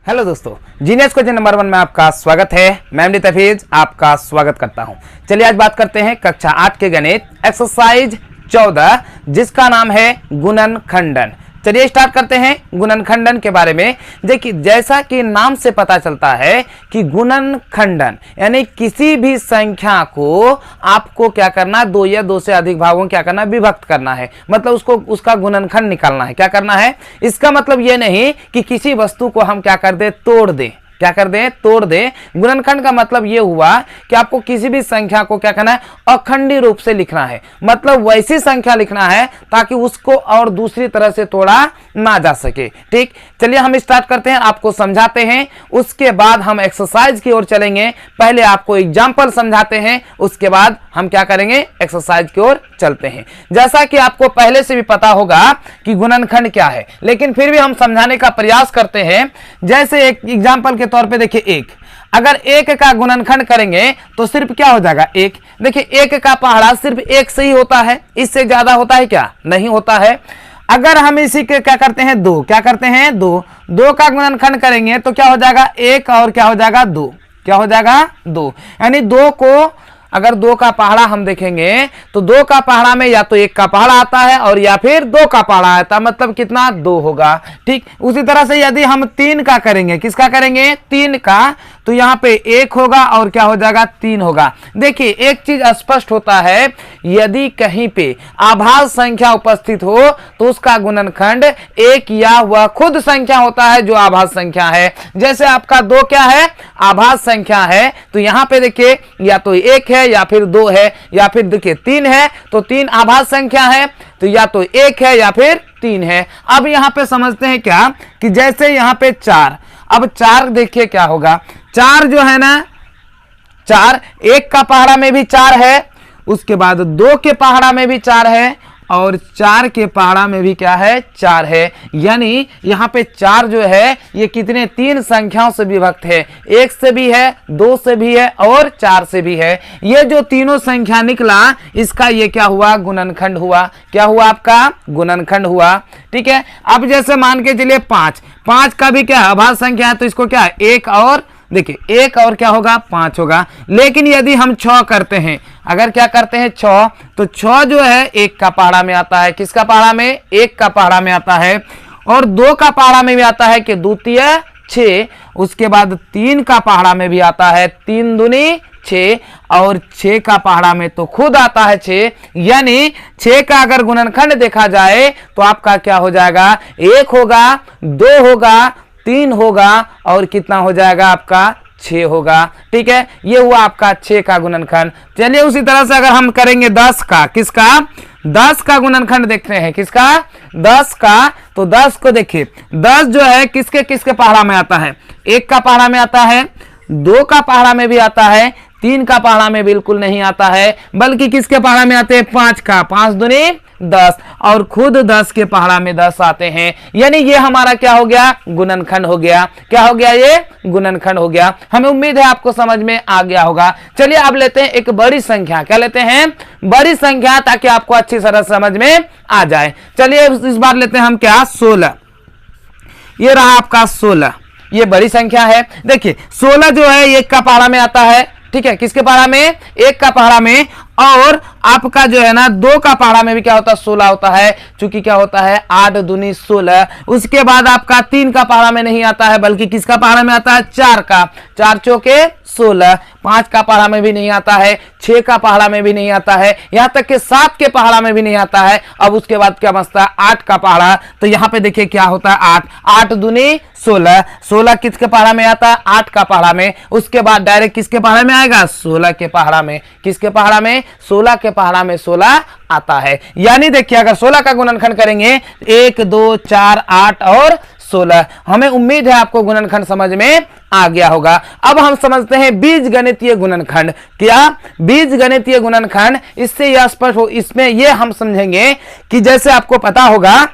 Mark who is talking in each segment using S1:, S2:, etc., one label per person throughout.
S1: Hello दोस्तों, genius question number 1 में आपका स्वागत है। मैं एमडी तफीज आपका स्वागत करता हूं। चलिए आज बात करते हैं कक्षा 8 के गणित एक्सरसाइज 14 जिसका नाम है गुणनखंडन। चलिए स्टार्ट करते हैं गुणनखंडन के बारे में। देखिए जैसा कि नाम से पता चलता है कि गुणनखंडन यानी किसी भी संख्या को आपको क्या करना है, दो या दो से अधिक भागों क्या करना है, विभक्त करना है। मतलब उसका गुणनखंड निकालना है। क्या करना है, इसका मतलब ये नहीं कि किसी वस्तु को हम क्या कर दे, तोड़ दें। क्या कर दें, तोड़ दें। गुणनखंड का मतलब यह हुआ कि आपको किसी भी संख्या को क्या करना है, अखंडी रूप से लिखना है। मतलब वैसी संख्या लिखना है ताकि उसको और दूसरी तरह से तोड़ा ना जा सके। ठीक, चलिए हम स्टार्ट करते हैं, आपको समझाते हैं, उसके बाद हम एक्सरसाइज की ओर चलेंगे। पहले आपको एग्जाम्पल समझाते हैं, उसके बाद हम क्या करेंगे, एक्सरसाइज की ओर चलते हैं। जैसा कि आपको पहले से भी पता होगा कि गुणनखंड क्या है, लेकिन फिर भी हम समझाने का प्रयास करते हैं। जैसे एक एग्जाम्पल के तौर पे देखिए, एक अगर एक का गुणनखंड करेंगे तो सिर्फ क्या हो जाएगा, एक। देखिए एक का पहाड़ा सिर्फ एक से ही होता है, इससे ज्यादा होता है क्या, नहीं होता है। अगर हम इसी के क्या करते हैं, दो, क्या करते हैं, दो का गुणनखंड करेंगे तो क्या हो जाएगा, एक और क्या हो जाएगा, दो। क्या हो जाएगा, दो। यानी दो को अगर दो का पहाड़ा हम देखेंगे तो दो का पहाड़ा में या तो एक का पहाड़ा आता है और या फिर दो का पहाड़ा आता है, मतलब कितना, दो होगा। ठीक, उसी तरह से यदि हम तीन का करेंगे, किसका करेंगे, तीन का, तो यहाँ पे एक होगा और क्या हो जाएगा, तीन होगा। देखिए एक चीज स्पष्ट होता है, यदि कहीं पे आभाज्य संख्या उपस्थित हो तो उसका गुणनखंड एक या वह खुद संख्या होता है जो आभाज्य संख्या है। जैसे आपका दो क्या है, आभाज्य संख्या है, तो यहाँ पे देखिए या तो एक है या फिर दो है, या फिर देखिए तीन है तो तीन आभाज्य संख्या है, तो या तो एक है या फिर तीन है। अब यहाँ पे समझते हैं क्या कि जैसे यहाँ पे चार, अब चार देखिए क्या होगा, चार जो है ना, चार एक का पहाड़ा में भी चार है, उसके बाद दो के पहाड़ा में भी चार है और चार के पहाड़ा में भी क्या है, चार है। यानी यहाँ पे चार जो है ये कितने, तीन संख्याओं से विभक्त है, एक से भी है, दो से भी है और चार से भी है। ये जो तीनों संख्या निकला इसका ये क्या हुआ, गुणनखंड हुआ। क्या हुआ, आपका गुणनखंड हुआ। ठीक है, अब जैसे मान के चलिए पांच, पांच का भी क्या अभाज्य संख्या है तो इसको क्या, एक और देखिए एक और क्या होगा, पांच होगा। लेकिन यदि हम 6 करते हैं, अगर क्या करते हैं 6, तो 6 जो है एक का पहाड़ा में आता है, किसका पहाड़ा में, एक का पहाड़ा में आता है, और दो का पहाड़ा में भी आता है कि द्वितीय 6, उसके बाद तीन का पहाड़ा में भी आता है, तीन दूनी 6, और 6 का पहाड़ा में तो खुद आता है 6। यानी 6 का अगर गुणनखंड देखा जाए तो आपका क्या हो जाएगा, एक होगा, दो होगा, तीन होगा और कितना हो जाएगा आपका, 6 होगा। ठीक है, ये हुआ आपका 6 का गुणनखंड। चलिए उसी तरह से अगर हम करेंगे 10 का, किसका, 10 का गुणनखंड देखते हैं, किसका, 10 का, तो 10 को देखिए, 10 जो है किसके किसके पहाड़ा में आता है, एक का पहाड़ा में आता है, दो का पहाड़ा में भी आता है, तीन का पहाड़ा में बिल्कुल नहीं आता है, बल्कि किसके पहाड़ा में आते हैं, 5 का, 5 दूनी 10 और खुद 10 के पहाड़ा में 10 आते हैं। यानी ये हमारा क्या हो गया, गुणनखंड हो गया। क्या हो गया, ये गुणनखंड हो गया। हमें उम्मीद है आपको समझ में आ गया होगा। चलिए अब लेते हैं एक बड़ी संख्या, क्या लेते हैं, बड़ी संख्या, ताकि आपको अच्छी तरह समझ में आ जाए। चलिए इस बार लेते हैं हम क्या, 16। ये रहा आपका 16, ये बड़ी संख्या है। देखिए 16 जो है एक का पहाड़ा में आता है, ठीक है, किसके पहाड़ा में, एक का पहाड़ा में, और आपका जो है ना दो का पहाड़ा में भी क्या होता है, 16 होता है, चूंकि क्या होता है 8 दूनी 16। उसके बाद आपका तीन का पहाड़ा में नहीं आता है, बल्कि किसका पहाड़ा में आता है, 4 का, 4 चौके 16। 5 का पहाड़ा में भी नहीं आता है, 6 का पहाड़ा में भी नहीं आता है, यहां तक कि 7 के पहाड़ा में भी नहीं आता है। अब उसके बाद क्या बचता है, 8 का पहाड़ा, तो यहां पे देखिए क्या होता है, 8, 8 दूनी 16, 16 किसके पहाड़ा में आता है, 8 का पहाड़ा में। उसके बाद डायरेक्ट किसके पहाड़ा में आएगा, 16 के पहाड़ा में, किसके पहाड़ा में, 16 के पहाड़ा में 16 आता है। यानी देखिए अगर 16 का गुणनखंड करेंगे 1 2 4 8 और 16। हमें उम्मीद है आपको गुणनखंड समझ में आ गया होगा। अब हम समझते हैं बीजगणितीय गुणनखंड। क्या बीजगणितीय गुणनखंड, इससे यह स्पष्ट हो, इसमें यह हम समझेंगे कि जैसे आपको पता होगा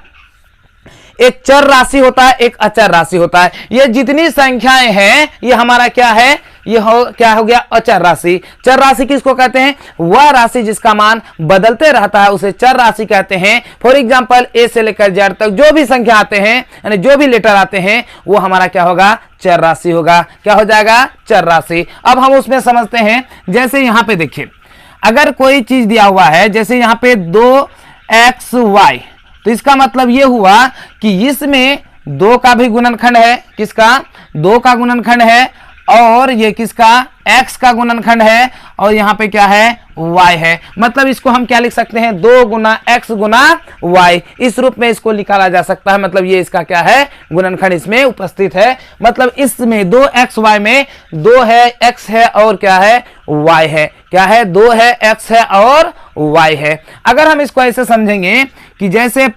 S1: एक चर राशि होता है, एक अचर राशि होता है। ये जितनी संख्याएं हैं ये हमारा क्या है, ये क्या हो गया, अचर राशि। चर राशि किसको कहते हैं, वह राशि जिसका मान बदलते रहता है उसे चर राशि कहते हैं। फॉर एग्जांपल ए से लेकर जेड तक जो भी संख्या आते हैं, यानी जो भी लेटर आते हैं वो हमारा क्या होगा, चर राशि होगा। क्या हो जाएगा? चर राशि। अब हम उसमें समझते हैं, जैसे यहाँ पे देखिए, अगर कोई चीज दिया हुआ है, जैसे यहाँ पे 2xy, तो इसका मतलब ये हुआ कि इसमें 2 का भी गुणनखंड है। किसका? 2 का गुणनखंड है, और ये किसका? x का गुणनखंड है, और यहाँ पे क्या है? y है। मतलब इसको हम क्या लिख सकते हैं? 2 गुना x गुना y, इस रूप में इसको निकाला जा सकता है। मतलब ये इसका क्या है? गुणनखंड इसमें उपस्थित है। मतलब इसमें 2xy में 2 है, x है, और क्या है? y है। क्या है? 2 है, x है, और y है। अगर हम इसको ऐसे समझेंगे कि जैसे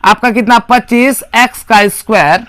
S1: आपका कितना? 25x का स्क्वायर,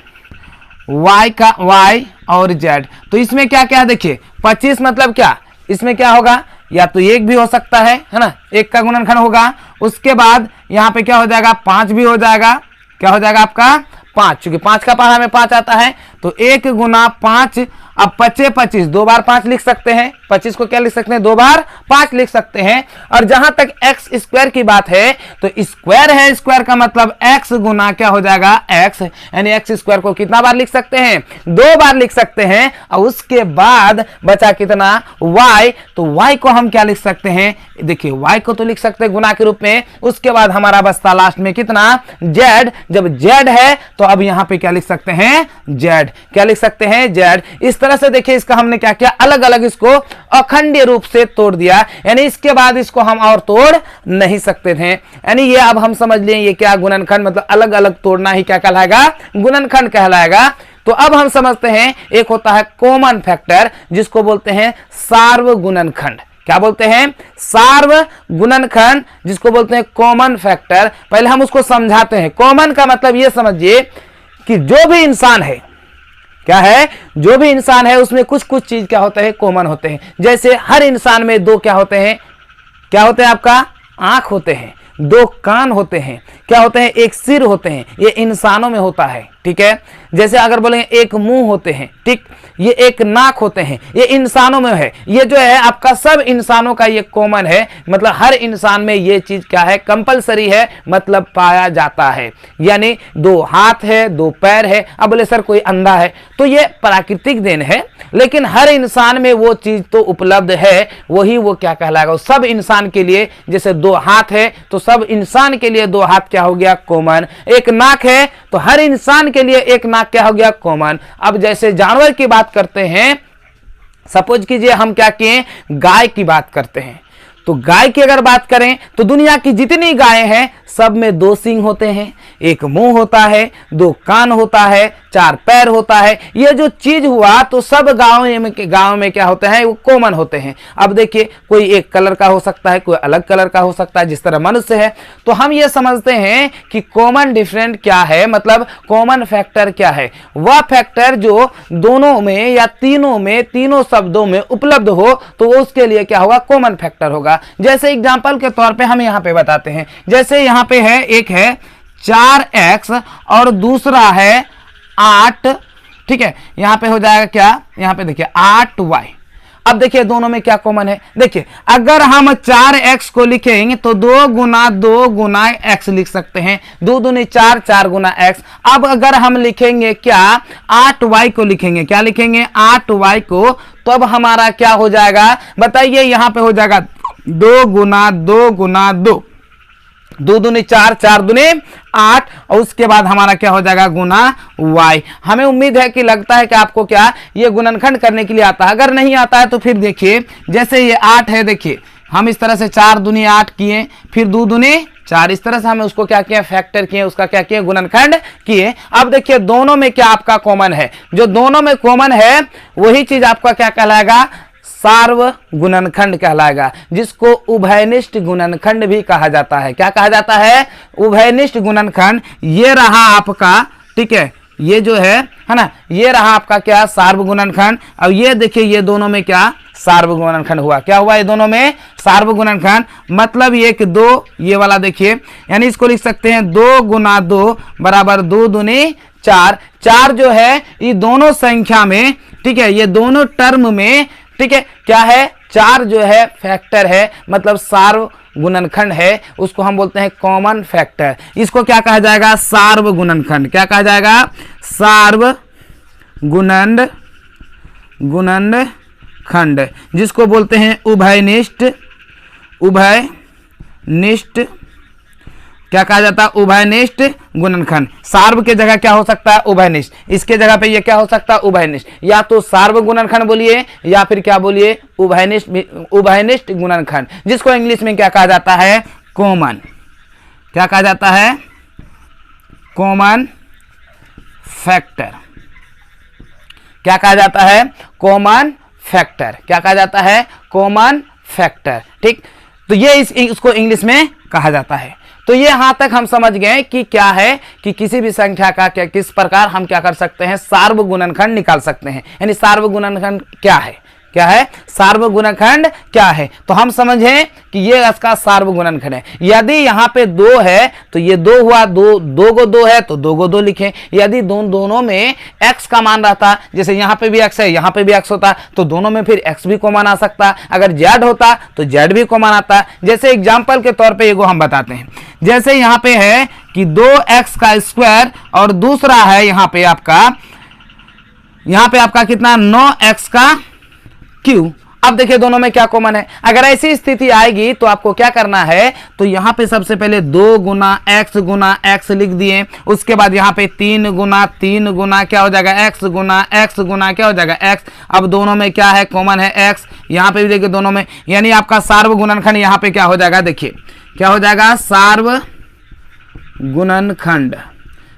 S1: y का y और z, तो इसमें क्या क्या? देखिए 25 मतलब क्या? इसमें क्या होगा? या तो 1 भी हो सकता है ना, 1 का गुणनखंड होगा। उसके बाद यहाँ पे क्या हो जाएगा? 5 भी हो जाएगा। क्या हो जाएगा आपका? 5, चूंकि 5 का पढ़ा में 5 आता है, तो 1 गुना 5। अब 25 25 2 बार 5 लिख सकते हैं। 25 को क्या लिख सकते हैं? 2 बार 5 लिख सकते हैं। और जहां तक एक्स स्क्वायर की बात है, तो स्क्वायर है, स्क्वायर का मतलब x गुना क्या हो जाएगा? x, यानी एक्स स्क्वायर को कितना बार लिख सकते हैं? 2 बार लिख सकते हैं। और उसके बाद बचा कितना? y, तो y को हम क्या लिख सकते हैं? देखिए y को तो लिख सकते हैं गुना के रूप में। उसके बाद हमारा बचता लास्ट में कितना? z। जब z है तो अब यहां पे क्या लिख सकते हैं? z। क्या लिख सकते हैं? z। इस तरह से देखिए, इसका हमने क्या किया? अलग अलग इसको अखंडीय रूप से तोड़ दिया, यानी इसके बाद इसको हम और तोड़ नहीं सकते थे। यानी ये अब हम समझ लें, ये क्या? गुणनखंड। मतलब अलग अलग तोड़ना ही क्या कहलाएगा? गुणनखंड कहलाएगा। तो अब हम समझते हैं, एक होता है कॉमन फैक्टर, जिसको बोलते हैं सार्वगुणनखंड। क्या बोलते हैं? सार्वगुणनखंड, जिसको बोलते हैं कॉमन फैक्टर। पहले हम उसको समझाते हैं। कॉमन का मतलब ये समझिए कि जो भी इंसान है, क्या है? जो भी इंसान है उसमें कुछ कुछ चीज क्या होते हैं? कॉमन होते हैं। जैसे हर इंसान में 2 क्या होते हैं? क्या होते हैं आपका? आंख होते हैं, 2 कान होते हैं, क्या होते हैं? 1 सिर होते हैं। ये इंसानों में होता है, ठीक है। जैसे अगर बोलेंगे 1 मुंह होते हैं, ठीक, ये 1 नाक होते हैं, ये इंसानों में है। ये जो है आपका सब इंसानों का ये कॉमन है। मतलब हर इंसान में ये चीज क्या है? कंपलसरी है, मतलब पाया जाता है। यानी 2 हाथ है, 2 पैर है। अब बोले सर कोई अंधा है, तो ये प्राकृतिक देन है, लेकिन हर इंसान में वो चीज तो उपलब्ध है। वही वो क्या कहलाएगा? सब इंसान के लिए, जैसे 2 हाथ है तो सब इंसान के लिए 2 हाथ क्या हो गया? कॉमन। 1 नाक है तो हर इंसान के लिए 1 नाक क्या हो गया? कॉमन। अब जैसे जानवर की बात करते हैं, सपोज कीजिए हम क्या किए? गाय की बात करते हैं। तो गाय की अगर बात करें तो दुनिया की जितनी गायें हैं सब में 2 सींग होते हैं, 1 मुंह होता है, 2 कान होता है, 4 पैर होता है। ये जो चीज हुआ तो सब गांव में क्या होते हैं? वो कॉमन होते हैं। अब देखिए, कोई एक कलर का हो सकता है, कोई अलग कलर का हो सकता है, जिस तरह मनुष्य है। तो हम ये समझते हैं कि कॉमन डिफरेंट क्या है, मतलब कॉमन फैक्टर क्या है? वह फैक्टर जो दोनों में या तीनों में, तीनों शब्दों में उपलब्ध हो, तो उसके लिए क्या होगा? कॉमन फैक्टर होगा। जैसे एग्जांपल के तौर पे हम यहां पे बताते हैं। जैसे यहां पे है, एक है 4x और दूसरा है 8, ठीक है। यहां पे हो जाएगा क्या? यहां पे देखिए 8y। अब देखिए दोनों में क्या कॉमन है? देखिए अगर हम 4x को लिखेंगे तो 2 गुना x लिख सकते हैं। 2 दूनी 4, 4 गुना x। अब अगर हम लिखेंगे क्या? 8y को लिखेंगे। क्या लिखेंगे? 8y को। तो अब हमारा क्या हो जाएगा? बताइए। यहां पे हो जाएगा 2 गुना 2, 2 दूनी 4, 4 दूनी 8, और उसके बाद हमारा क्या हो जाएगा? गुना y। हमें उम्मीद है कि लगता है कि आपको क्या ये गुणनखंड करने के लिए आता है। अगर नहीं आता है तो फिर देखिए, जैसे ये 8 है, देखिए हम इस तरह से 4 दूनी 8 किए, फिर 2 दूनी 4, इस तरह से हमें उसको क्या किया? फैक्टर किए, उसका क्या किए? गुणनखंड किए। अब देखिए दोनों में क्या आपका कॉमन है? जो दोनों में कॉमन है वही चीज आपका क्या कहलाएगा? सार्वगुणनखंड कहलाएगा, जिसको उभयनिष्ठ गुणनखंड भी कहा जाता है। क्या कहा जाता है? उभयनिष्ठ गुणनखंड। ये रहा आपका, ठीक है, ये जो है ना, ये रहा आपका क्या? सार्वगुणनखंड। अब ये देखिए, ये दोनों में क्या? सार्वगुणनखंड हुआ। क्या हुआ? ये दोनों में सार्वगुणनखंड। मतलब ये कि 2, ये वाला देखिए, यानी इसको लिख सकते हैं 2 गुना 2 बराबर 2 दूनी 4। 4 जो है ये दोनों संख्या में, ठीक है, ये दोनों टर्म में, ठीक है, क्या है? 4 जो है फैक्टर है, मतलब सार्वगुणनखंड है। उसको हम बोलते हैं कॉमन फैक्टर। इसको क्या कहा जाएगा? सार्वगुणनखंड। क्या कहा जाएगा? गुणनखंड, जिसको बोलते हैं उभयनिष्ठ क्या कहा जाता है? उभयनिष्ठ गुणनखंड। सार्व के जगह क्या हो सकता है? उभयनिष्ठ। इसके जगह पे ये क्या हो सकता है? उभयनिष्ठ। या तो सार्व गुणनखंड बोलिए या फिर क्या बोलिए? उभयनिष्ठ गुणनखंड, जिसको इंग्लिश में क्या कहा जाता है? कॉमन। क्या कहा जाता है? Common factor. क्या कहा जाता है? Common factor. क्या कहा जाता है? Common factor. ठीक, तो ये इसको इंग्लिश में कहा जाता है। तो ये यहां तक हम समझ गए कि क्या है कि किसी भी संख्या का क्या किस प्रकार हम क्या कर सकते हैं? सार्व गुणनखंड निकाल सकते हैं। यानी सार्व गुणनखंड क्या है? क्या है? सार्व गुणनखंड क्या है? तो हम समझें कि ये इसका सार्व गुणनखंड है। यदि यहाँ पे 2 है तो ये 2 हुआ, 2 को 2 है तो 2 को 2 लिखें। यदि दोनों में x का मान रहता, जैसे यहाँ पे भी x है, यहाँ पे भी x होता, तो दोनों में फिर x भी कॉमन आ सकता। अगर z होता तो z भी कॉमन आता। जैसे एग्जाम्पल के तौर पर एगो हम बताते हैं। जैसे यहाँ पे है कि 2x का स्क्वायर और दूसरा है यहाँ पे आपका कितना? 9x का क्यू। अब देखिए दोनों में क्या कॉमन है। अगर ऐसी स्थिति आएगी तो आपको क्या करना है? तो यहां पे सबसे पहले 2 गुना x लिख दिए। उसके बाद यहां पे 3 गुना क्या हो जाएगा? x गुना क्या हो जाएगा? x। अब दोनों में क्या है? कॉमन है x। यहां पे भी देखिए दोनों में, यानी आपका सार्व गुणनखंड यहां पे क्या हो जाएगा? देखिए क्या हो जाएगा? सार्व गुणनखंड।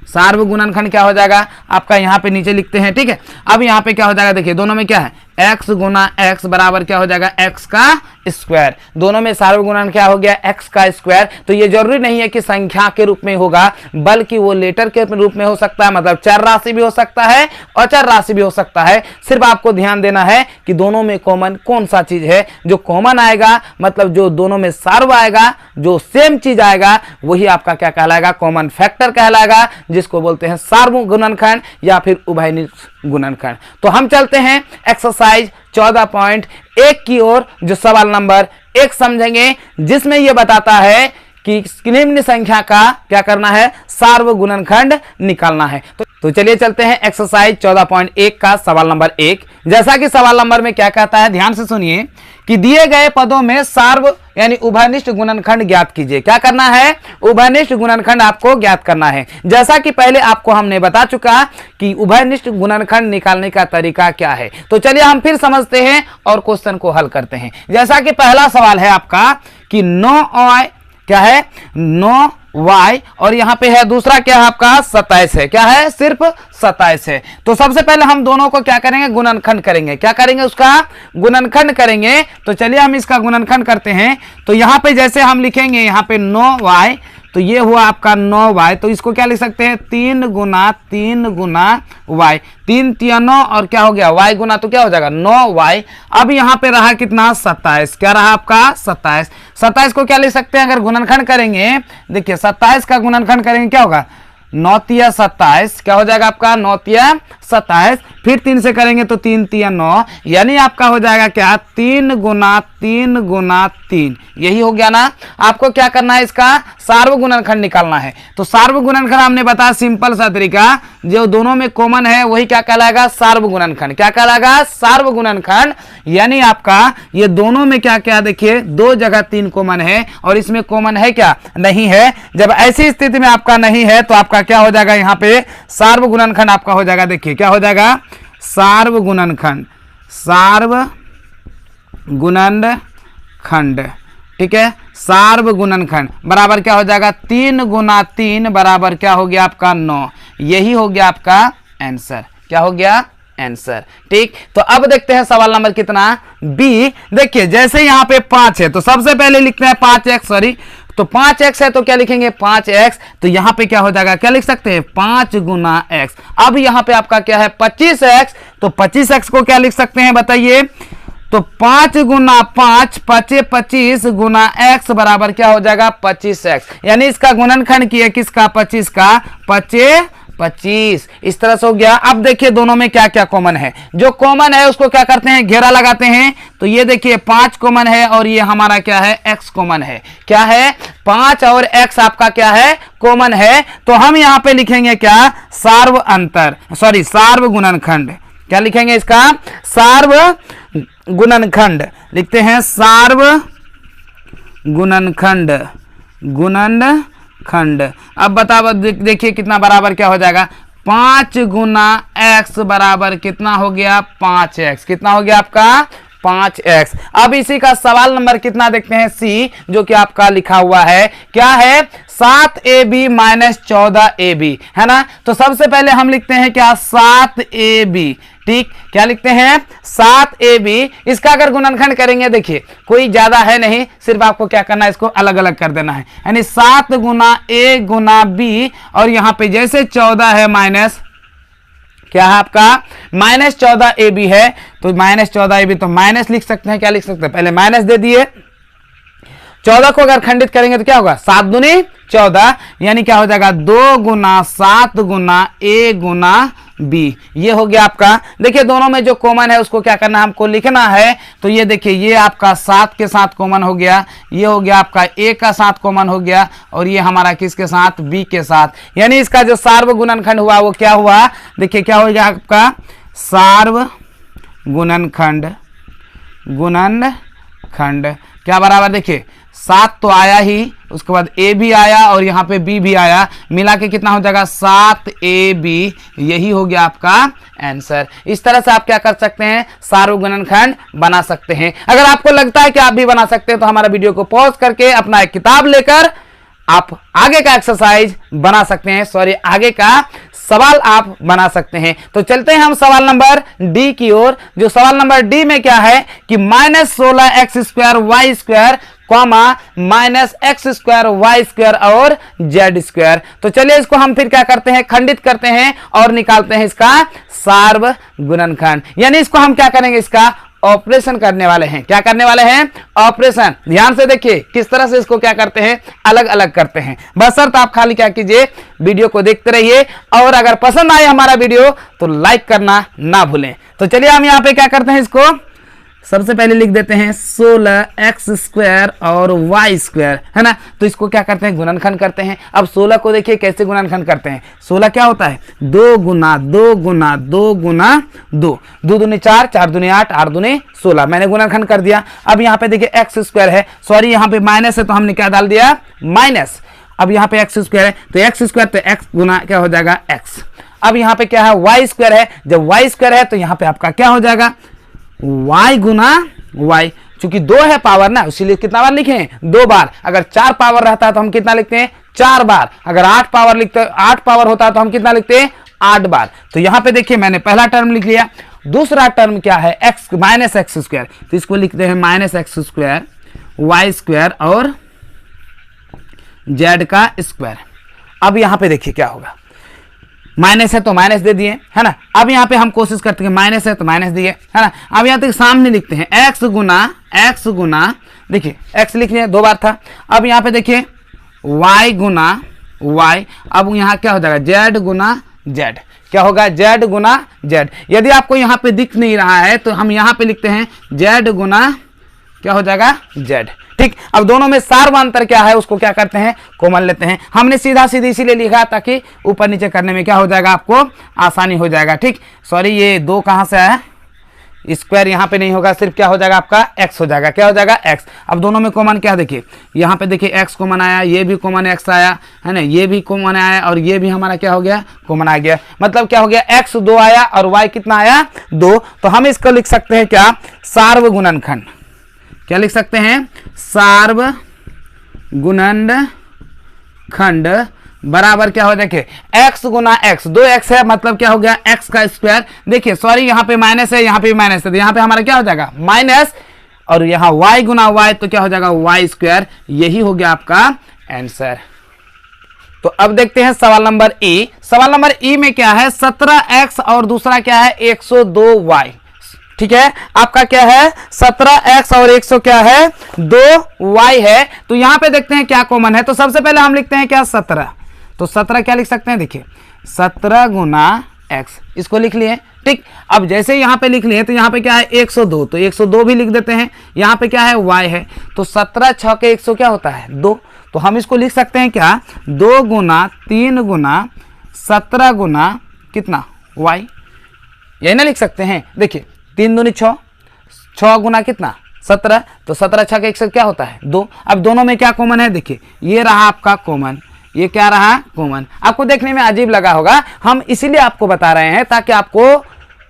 S1: सार्व गुणनखंड क्या हो जाएगा आपका? यहाँ पे नीचे लिखते हैं। ठीक है, अब यहाँ पे क्या हो जाएगा? देखिए दोनों में क्या है? x गुना x बराबर क्या हो जाएगा? x का स्क्वायर। दोनों में सार्व गुणन क्या हो गया? x का स्क्वायर। तो ये जरूरी नहीं है कि संख्या के रूप में होगा, बल्कि वो लेटर के रूप में हो सकता है, मतलब चर राशि भी हो सकता है, अचर राशि भी हो सकता है। सिर्फ आपको ध्यान देना है कि दोनों में कॉमन कौन सा चीज है। जो कॉमन आएगा, मतलब जो दोनों में सार्व आएगा, जो सेम चीज आएगा, वही आपका क्या कहलाएगा? कॉमन फैक्टर कहलाएगा, जिसको बोलते हैं सार्व गुणनखंड या फिर उभयनिष्ठ गुणनखंड। तो हम चलते हैं एक्सरसाइज 14.1 की ओर, जो सवाल नंबर 1 समझेंगे, जिसमें यह बताता है कि निम्न संख्या का क्या करना है? सार्व गुणनखंड निकालना है। तो चलिए चलते हैं एक्सरसाइज 14.1 का सवाल नंबर 1। जैसा कि सवाल नंबर में क्या कहता है, ध्यान से सुनिए कि दिए गए पदों में सार्व यानी उभयनिष्ठ गुणनखंड ज्ञात कीजिए। क्या करना है? उभयनिष्ठ गुणनखंड आपको ज्ञात करना है। जैसा कि पहले आपको हमने बता चुका कि उभयनिष्ठ गुणनखंड निकालने का तरीका क्या है। तो चलिए हम फिर समझते हैं और क्वेश्चन को हल करते हैं। जैसा कि पहला सवाल है आपका कि 9y क्या है? 9y और यहां पे है दूसरा क्या है आपका? 27 है। क्या है? सिर्फ 27 है। तो सबसे पहले हम दोनों को क्या करेंगे? गुणनखंड करेंगे। क्या करेंगे? उसका गुणनखंड करेंगे। तो चलिए हम इसका गुणनखंड करते हैं। तो यहां पे जैसे हम लिखेंगे यहां पे 9y, तो ये हुआ आपका 9y। तो इसको क्या लिख सकते हैं? 3 गुना y। 3 3 9 और क्या हो गया? y गुना, तो क्या हो जाएगा? 9y। अब यहाँ पे रहा कितना? 27। क्या रहा आपका? 27। 27 को क्या लिख सकते हैं अगर गुणनखंड करेंगे? देखिए 27 का गुणनखंड करेंगे क्या होगा? 9 तिया 27। क्या हो जाएगा आपका? 9 तिया 27। फिर 3 से करेंगे तो 3 तिया 9, यानी आपका हो जाएगा क्या? 3 गुना 3। यही हो गया ना। आपको क्या करना है? इसका सार्व गुणनखंड निकालना है। तो सार्व गुणनखंड हमने बताया सिंपल सा तरीका, जो दोनों में कॉमन है वही क्या कहलाएगा? सार्व गुणनखंड। क्या कहलाएगा? सार्व गुणनखंड। यानी आपका ये दोनों में क्या क्या? देखिए 2 जगह 3 कॉमन है और इसमें कॉमन है क्या? नहीं है। जब ऐसी स्थिति में आपका नहीं है तो आपका क्या हो जाएगा? यहाँ पे सार्व गुणनखंड आपका हो जाएगा। देखिए क्या हो जाएगा? सार्व गुणनखंड। ठीक है, सार्व गुणनखंड बराबर क्या हो जाएगा? 3 गुना 3 बराबर क्या हो गया आपका? 9। यही हो गया आपका आंसर। क्या हो गया? आंसर। ठीक, तो अब देखते हैं सवाल नंबर कितना? बी। देखिए जैसे यहाँ पे 5 है तो सबसे पहले लिखते हैं 5x, सॉरी, तो 5x है तो क्या लिखेंगे? 5x। तो यहाँ पे क्या हो जाएगा? क्या लिख सकते हैं? 5 गुना x। अब यहाँ पे आपका क्या है? 25x। तो 25x को क्या लिख सकते हैं बताइए? तो 5 गुना 5 25 गुना x बराबर क्या हो जाएगा? 25x। यानी इसका गुणनखंड किया किसका? 25 का। 25। इस तरह से हो गया। अब देखिए दोनों में क्या क्या कॉमन है। जो कॉमन है उसको क्या करते हैं, घेरा लगाते हैं। तो ये देखिए 5 कॉमन है और ये हमारा क्या है, x कॉमन है। क्या है, 5 और x आपका क्या है, कॉमन है। तो हम यहां पे लिखेंगे क्या, सार्व अंतर, सॉरी सार्व गुणनखंड। क्या लिखेंगे इसका, सार्व गुणनखंड लिखते हैं, सार्व गुणनखंड, गुणनखंड। अब बताओ, देखिए कितना बराबर क्या हो जाएगा, 5 गुना x बराबर कितना हो गया, 5x। कितना हो गया आपका, 5x। अब इसी का सवाल नंबर कितना देखते हैं, सी, जो कि आपका लिखा हुआ है। क्या है, 7ab माइनस 14ab, है ना। तो सबसे पहले हम लिखते हैं क्या, 7ab। ठीक, क्या लिखते हैं, 7ab। इसका अगर गुणनखंड करेंगे, देखिए कोई ज्यादा है नहीं, सिर्फ आपको क्या करना है, इसको अलग अलग कर देना है। यानी 7 गुना a गुना b, और यहां पे जैसे 14 है माइनस, क्या है आपका, माइनस 14ab है। तो माइनस 14ab, तो माइनस लिख सकते हैं, क्या लिख सकते हैं, पहले माइनस दे दिए। 14 को अगर खंडित करेंगे तो क्या होगा, 7 दूनी 14, यानी क्या हो जाएगा, 2 गुना 7 गुना a गुना b। ये हो गया आपका। देखिए दोनों में जो कॉमन है उसको क्या करना है, हमको लिखना है। तो ये देखिए, ये आपका 7 के साथ कॉमन हो गया, ये हो गया आपका a का साथ कॉमन हो गया, और ये हमारा किसके साथ, b के साथ। यानी इसका जो सार्व गुणनखंड हुआ वो क्या हुआ, देखिए क्या हो गया आपका, सार्व गुणनखंड, गुणनखंड क्या बराबर, देखिए 7 तो आया ही, उसके बाद a भी आया और यहाँ पे b भी आया, मिला के कितना हो जाएगा, 7ab। यही हो गया आपका आंसर। इस तरह से आप क्या कर सकते हैं, सार्व गुणनखंड बना सकते हैं। अगर आपको लगता है कि आप भी बना सकते हैं तो हमारा वीडियो को पॉज करके अपना एक किताब लेकर आप आगे का एक्सरसाइज बना सकते हैं, सॉरी आगे का सवाल आप बना सकते हैं। तो चलते हैं हम सवाल नंबर डी की ओर। जो सवाल नंबर डी में क्या है कि minus 16x² y² comma minus x² y² और z²। तो चलिए इसको हम फिर क्या करते हैं, खंडित करते हैं और निकालते हैं इसका सार्व गुणनखंड। यानी इसको हम क्या करेंगे, इसका ऑपरेशन करने वाले हैं। क्या करने वाले हैं, ऑपरेशन। ध्यान से देखिए किस तरह से इसको क्या करते हैं, अलग अलग करते हैं। बशर्ते आप खाली क्या कीजिए, वीडियो को देखते रहिए, और अगर पसंद आए हमारा वीडियो तो लाइक करना ना भूलें। तो चलिए हम यहाँ पे क्या करते हैं, इसको सबसे पहले लिख देते हैं 16x² और y², है ना। तो इसको क्या करते हैं, गुणनखंड करते हैं। अब 16 को देखिए कैसे गुणनखंड करते हैं। 16 क्या होता है, 2 गुना 2 गुना 2 गुना 2, 2 दूनी 4, 4 दूनी 8, 8 दूनी 16। मैंने गुणनखंड कर दिया। अब यहाँ पे देखिए x² है, सॉरी यहाँ पे माइनस है तो हमने क्या डाल दिया, माइनस। अब यहाँ पे x² है तो x² तो x गुना क्या हो जाएगा, x। अब यहाँ पे क्या है, y² है, जब y² है तो यहाँ पे आपका क्या हो जाएगा, y गुना y। चूंकि 2 है पावर ना, इसीलिए कितना बार लिखे, 2 बार। अगर 4 पावर रहता है तो हम कितना लिखते हैं, 4 बार। अगर 8 पावर लिखते, 8 पावर होता है तो हम कितना लिखते हैं, 8 बार। तो यहां पे देखिए मैंने पहला टर्म लिख लिया। दूसरा टर्म क्या है, x माइनस x², तो इसको लिखते हैं माइनस x² y² और z का स्क्वायर। अब यहां पे देखिए क्या होगा, माइनस है तो माइनस दे दिए, है ना। अब यहाँ पे हम कोशिश करते हैं, माइनस है तो माइनस दिए, है ना। अब यहाँ तक सामने लिखते हैं x गुना, देखिए x लिख लिया, 2 बार था। अब यहाँ पे देखिए y गुना y। अब यहाँ क्या हो जाएगा, z गुना z। क्या होगा, z गुना z। यदि आपको यहाँ पे दिख नहीं रहा है तो हम यहाँ पे लिखते हैं z गुना क्या हो जाएगा, z। ठीक, अब दोनों में सार्व अंतर क्या है उसको क्या करते हैं, कॉमन लेते हैं। हमने सीधा सीधी इसीलिए लिखा ताकि ऊपर नीचे करने में क्या हो जाएगा, आपको आसानी हो जाएगा। ठीक, सॉरी ये 2 कहां से आया, स्क्वायर यहाँ पे नहीं होगा, सिर्फ क्या हो जाएगा आपका x हो जाएगा। क्या हो जाएगा, x। अब दोनों में कॉमन क्या, देखिए यहाँ पे देखिए x कॉमन आया, ये भी कॉमन x आया, है ना, ये भी कॉमन आया और ये भी हमारा क्या हो गया, कॉमन आ गया। मतलब क्या हो गया, x 2 आया और y कितना आया, 2। तो हम इसको लिख सकते हैं क्या, सार्व गुणनखंड। क्या लिख सकते हैं, सार्व गुणनखंड बराबर क्या हो, देखिए x गुना x, 2x है मतलब क्या हो गया, x का स्क्वायर। देखिए सॉरी यहाँ पे माइनस है, यहाँ पे माइनस है, तो यहाँ पे हमारा क्या हो जाएगा, माइनस, और यहाँ y गुना y तो क्या हो जाएगा, y²। यही हो गया आपका आंसर। तो अब देखते हैं सवाल नंबर ई। सवाल नंबर ई में क्या है, 17x और दूसरा क्या है, 102y। ठीक है, आपका क्या है, 17x और 100 क्या है, 2y है। तो यहां पे देखते हैं क्या कॉमन है। तो सबसे पहले हम लिखते हैं क्या, 17। तो 17 क्या लिख सकते हैं, देखिए 17 गुना x, इसको लिख लिए। ठीक, अब जैसे यहाँ पे लिख लिए तो यहाँ पे क्या है 102, तो 102 भी लिख देते हैं। यहाँ पे क्या है y है, तो 17 6 के 100 क्या होता है 2, तो हम इसको लिख सकते हैं क्या 2 गुना 3 गुना 17 गुना कितना y, यही ना लिख सकते हैं। देखिए 3 दूनी 6, 6 गुना कितना 17, तो 17 6 के 100 क्या होता है 2। अब दोनों में क्या कॉमन है, देखिए ये रहा आपका कॉमन, ये क्या रहा कॉमन। आपको देखने में अजीब लगा होगा, हम इसीलिए आपको बता रहे हैं ताकि आपको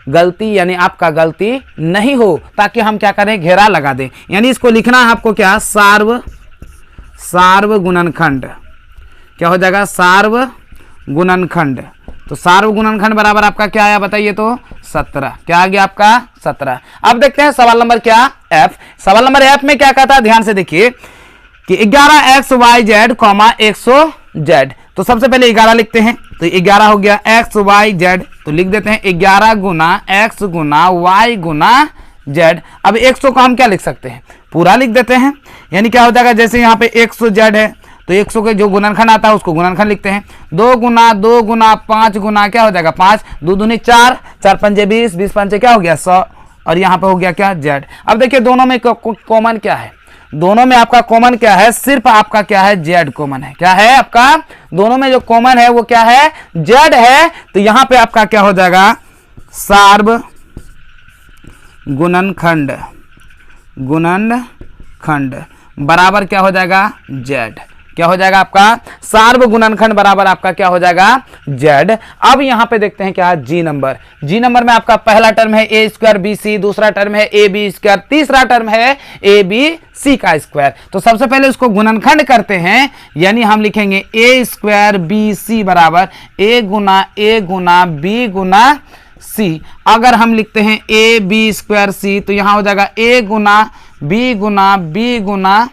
S1: गलती यानी आपका गलती नहीं हो, ताकि हम क्या करें घेरा लगा दें। यानी इसको लिखना है आपको क्या सार्व गुणनखंड, क्या हो जाएगा सार्व गुणनखंड। तो सार्व गुणनखंड बराबर आपका क्या आया बताइए, तो 17, क्या आ गया आपका 17। अब देखते हैं सवाल नंबर क्या F। सवाल नंबर F में क्या कहता है, ध्यान से देखिए कि 11x y z 100 z। तो सबसे पहले 11 लिखते हैं, तो 11 हो गया x y z, तो लिख देते हैं 11 गुना x गुना y गुना z। अब 100 को हम क्या लिख सकते हैं, पूरा लिख देते हैं। यानी क्या हो जाएगा, जैसे यहाँ पे 100 z है तो 100 के जो गुणनखंड आता है उसको गुणनखंड लिखते हैं। 2 गुना 5 गुना क्या हो जाएगा 5, 2 दूनी 4, 4 पंजे 20, 20 पंजे क्या हो गया 100, और यहाँ पे हो गया क्या z। अब देखिए दोनों में कॉमन क्या है, दोनों में आपका कॉमन क्या है, सिर्फ आपका क्या है z कॉमन है। क्या है आपका, दोनों में जो कॉमन है वो क्या है z है। तो यहाँ पे आपका क्या हो जाएगा सार्व गुणनखंड बराबर क्या हो जाएगा z, क्या हो जाएगा आपका सार्व गुणनखंड बराबर आपका क्या हो जाएगा z। अब यहाँ पे देखते हैं क्या जी नंबर में आपका पहला टर्म है a स्क्वायर बी सी, दूसरा टर्म है ए बी स्क्वायर, तीसरा टर्म है ए बी सी का स्क्वायर। तो सबसे पहले उसको गुणनखंड करते हैं, यानी हम लिखेंगे a स्क्वायर बी सी बराबर a Guna b Guna c। अगर हम लिखते हैं ए बी स्क्वायर सी, तो यहाँ हो जाएगा a गुना b गुना,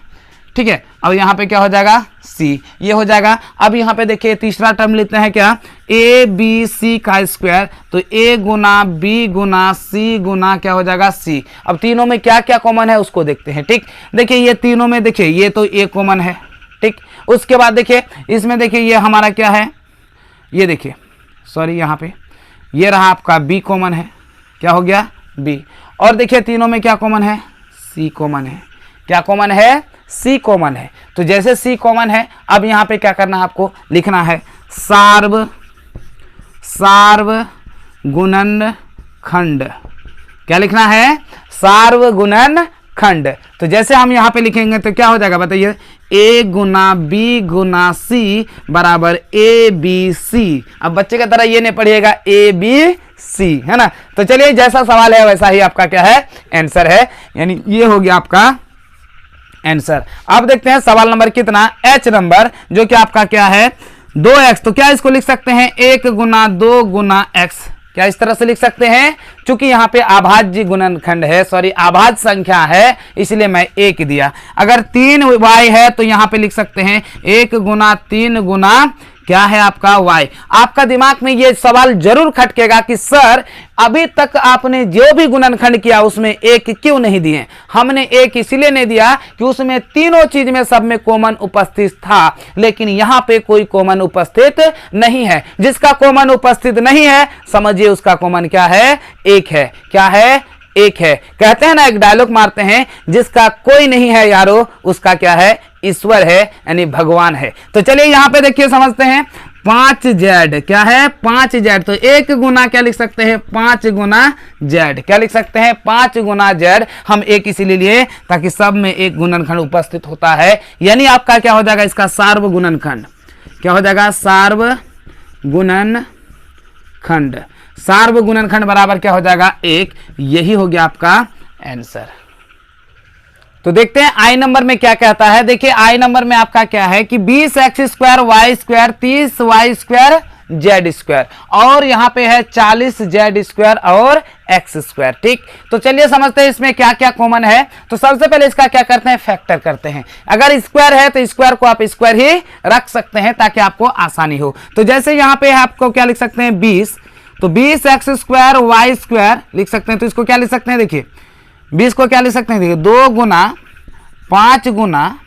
S1: ठीक है। अब यहाँ पे क्या हो जाएगा c, ये हो जाएगा। अब यहाँ पे देखिए तीसरा टर्म लेते हैं क्या ए बी सी का स्क्वायर, तो a Guna b Guna c गुना क्या हो जाएगा c। अब तीनों में क्या क्या कॉमन है उसको देखते हैं। ठीक, देखिए ये तीनों में देखिए ये तो a कॉमन है। ठीक, उसके बाद देखिए इसमें देखिए ये हमारा क्या है, ये देखिए सॉरी यहाँ पे ये रहा आपका b कॉमन है, क्या हो गया b। और देखिए तीनों में क्या कॉमन है, c कॉमन है। क्या कॉमन है, c कॉमन है। तो जैसे c कॉमन है, अब यहाँ पे क्या करना है आपको लिखना है सार्व गुणनखंड। क्या लिखना है, सार्व गुणनखंड। तो जैसे हम यहाँ पे लिखेंगे तो क्या हो जाएगा बताइए, a Guna b Guna c बराबर a b c। अब बच्चे की तरह ये नहीं पढ़िएगा a b c, है ना। तो चलिए जैसा सवाल है वैसा ही आपका क्या है आंसर है, यानी ये हो गया आपका आंसर। अब देखते हैं सवाल नंबर कितना H नंबर, जो कि आपका क्या है 2x। तो क्या इसको लिख सकते हैं 1 गुना 2 गुना x, क्या इस तरह से लिख सकते हैं। चूंकि यहाँ पे अभाज्य गुणनखंड है, सॉरी अभाज्य संख्या है, इसलिए मैं 1 दिया। अगर 3y है तो यहाँ पे लिख सकते हैं 1 गुना 3 गुना क्या है आपका y। आपका दिमाग में ये सवाल जरूर खटकेगा कि सर अभी तक आपने जो भी गुणनखंड किया उसमें 1 क्यों नहीं दिए। हमने 1 इसलिए नहीं दिया कि उसमें तीनों चीज में सब में कॉमन उपस्थित था, लेकिन यहाँ पे कोई कॉमन उपस्थित नहीं है। जिसका कॉमन उपस्थित नहीं है समझिए उसका कॉमन क्या है 1 है। क्या है 1 है। कहते हैं ना, एक डायलॉग मारते हैं, जिसका कोई नहीं है यारो उसका क्या है ईश्वर है, यानी भगवान है। तो चलिए यहाँ पे देखिए समझते हैं 5z, क्या है 5z। तो 1 गुना क्या लिख सकते हैं 5 गुना z, क्या लिख सकते हैं 5 गुना z। हम 1 इसीलिए लिए ताकि सब में एक गुणनखंड उपस्थित होता है, यानी आपका क्या हो जाएगा इसका सार्व गुणनखंड। क्या हो जाएगा सार्व गुणनखंड। सार्व गुणनखंड बराबर क्या हो जाएगा 1। यही हो गया आपका आंसर। तो देखते हैं आई नंबर में क्या कहता है। देखिए आई नंबर में आपका क्या है कि 20x square Y square 30y square Z square, और यहाँ पे है 40z स्क्वायर और x स्क्वायर। ठीक, तो चलिए समझते हैं इसमें क्या क्या कॉमन है। तो सबसे पहले इसका क्या करते हैं फैक्टर करते हैं। अगर स्क्वायर है तो स्क्वायर को आप स्क्वायर ही रख सकते हैं ताकि आपको आसानी हो। तो जैसे यहाँ पे आपको क्या लिख सकते हैं 20, तो 20x स्क्वायर वाई स्क्वायर लिख सकते हैं। तो इसको क्या लिख सकते हैं, देखिए 20 को क्या लिख सकते हैं, देखिए 2 गुना 5 गुना,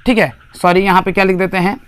S1: ठीक है सॉरी यहाँ पे क्या लिख देते हैं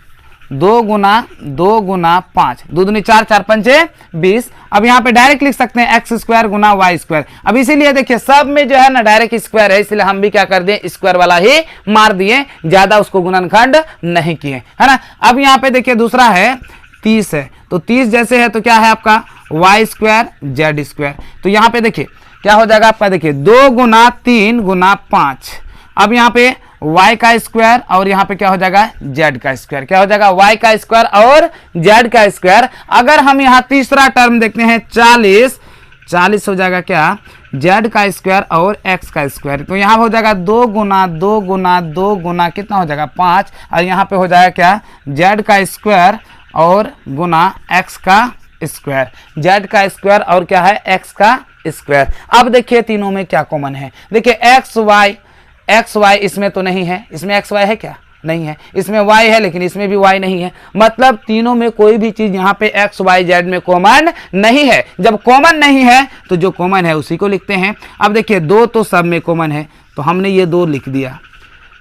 S1: 2 गुना 5, 2 दूनी 4, 4 पंचे 20। अब यहाँ पे डायरेक्ट लिख सकते हैं एक्स स्क्वायर गुना वाई स्क्वायर। अब इसीलिए देखिए सब में जो है ना डायरेक्ट स्क्वायर है, इसलिए हम भी क्या कर दिए, स्क्वायर वाला ही मार दिए, ज्यादा उसको गुणनखंड नहीं किए, है ना। अब यहाँ पे देखिए दूसरा है 30 है, तो 30 जैसे है तो क्या है आपका वाई स्क्वायर जेड स्क्वायर। तो यहाँ पे देखिए क्या हो जाएगा आपका, देखिए 2 गुना 3 गुना 5। अब यहाँ पे y का स्क्वायर और यहाँ पे क्या हो जाएगा z का स्क्वायर, क्या हो जाएगा y का स्क्वायर और z का स्क्वायर। अगर हम यहाँ तीसरा टर्म देखते हैं 40 हो जाएगा क्या, z का स्क्वायर और x का स्क्वायर। तो यहाँ हो जाएगा 2 गुना 2 गुना 2 गुना कितना हो जाएगा 5, और यहाँ पे हो जाएगा क्या z का स्क्वायर और गुना x का स्क्वायर, z का स्क्वायर और क्या है x का स्क्वायर। अब देखिए तीनों में क्या कॉमन है, देखिए एक्स वाई इसमें तो नहीं है, इसमें एक्स वाई है क्या, नहीं है, इसमें y है लेकिन इसमें भी y नहीं है, मतलब तीनों में कोई भी चीज यहाँ पे x y z में कॉमन नहीं है। जब कॉमन नहीं है तो जो कॉमन है उसी को लिखते हैं। अब देखिए 2 तो सब में कॉमन है, तो हमने ये 2 लिख दिया,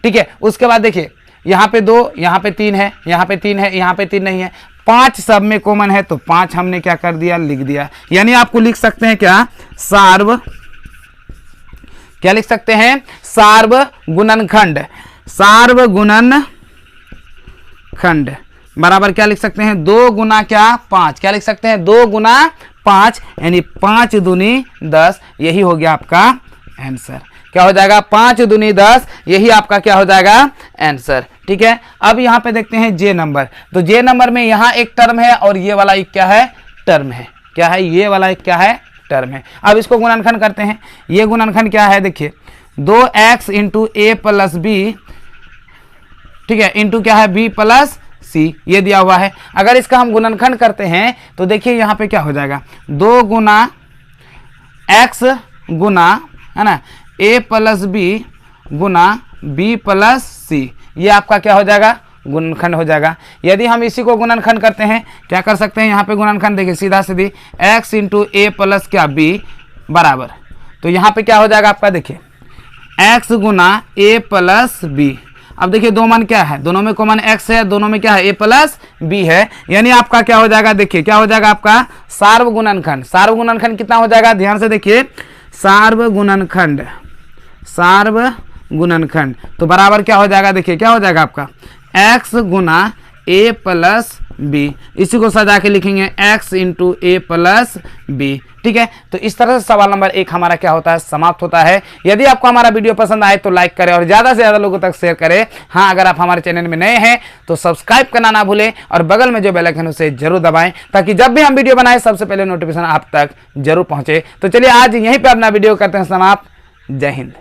S1: ठीक है। उसके बाद देखिए यहाँ पे 2, यहाँ पे 3 है, यहाँ पे 3 है, यहाँ पे 3 नहीं है, 5 सब में कॉमन है, तो 5 हमने क्या कर दिया, लिख दिया। यानी आपको लिख सकते हैं क्या, क्या लिख सकते हैं, सार्वगुणनखंड, सार्वगुणनखंड बराबर क्या लिख सकते हैं, 2 गुना क्या 5, क्या लिख सकते हैं 2 गुना 5, यानी 5 दूनी 10, यही हो गया आपका आंसर। क्या हो जाएगा 5 दूनी 10, यही आपका क्या हो जाएगा आंसर, ठीक है। अब यहाँ पे देखते हैं जे नंबर, तो जे नंबर में यहाँ एक टर्म है और ये वाला एक क्या है टर्म है, क्या है ये वाला एक क्या है टर्म है। अब इसको गुणनखंड करते हैं, ये गुणनखंड क्या है, देखिए 2x into A plus B, ठीक है, इंटू क्या है b प्लस सी, ये दिया हुआ है। अगर इसका हम गुणनखंड करते हैं तो देखिए यहाँ पे क्या हो जाएगा, 2 गुना x गुना, है ना, a प्लस बी गुना b प्लस सी, ये आपका क्या हो जाएगा गुणनखंड हो जाएगा। यदि हम इसी को गुणनखंड करते हैं, क्या कर सकते हैं यहाँ पे गुणनखंड, देखिए सीधा सीधी x इंटू ए प्लस क्या b बराबर, तो यहाँ पे क्या हो जाएगा आपका, देखिए x गुना a प्लस b। अब देखिए 2 मान क्या है, दोनों में कॉमन x है, दोनों में क्या है a प्लस b है, यानी आपका क्या हो जाएगा, देखिए क्या हो जाएगा आपका सार्वगुणनखंड। सार्वगुणनखंड कितना हो जाएगा, ध्यान से देखिए, सार्वगुणनखंड, सार्वगुणनखंड तो बराबर क्या हो जाएगा, देखिए क्या हो जाएगा आपका x गुना a प्लस बी, इसी को सजा के लिखेंगे x into A plus B, ठीक है। तो इस तरह से सवाल नंबर 1 हमारा क्या होता है, समाप्त होता है। यदि आपको हमारा वीडियो पसंद आए तो लाइक करें और ज़्यादा से ज़्यादा लोगों तक शेयर करें। हाँ, अगर आप हमारे चैनल में नए हैं तो सब्सक्राइब करना ना भूलें और बगल में जो बेल आइकन है उसे जरूर दबाएं, ताकि जब भी हम वीडियो बनाएं सबसे पहले नोटिफिकेशन आप तक जरूर पहुंचे। तो चलिए आज यहीं पर अपना वीडियो करते हैं समाप्त। जय हिंद।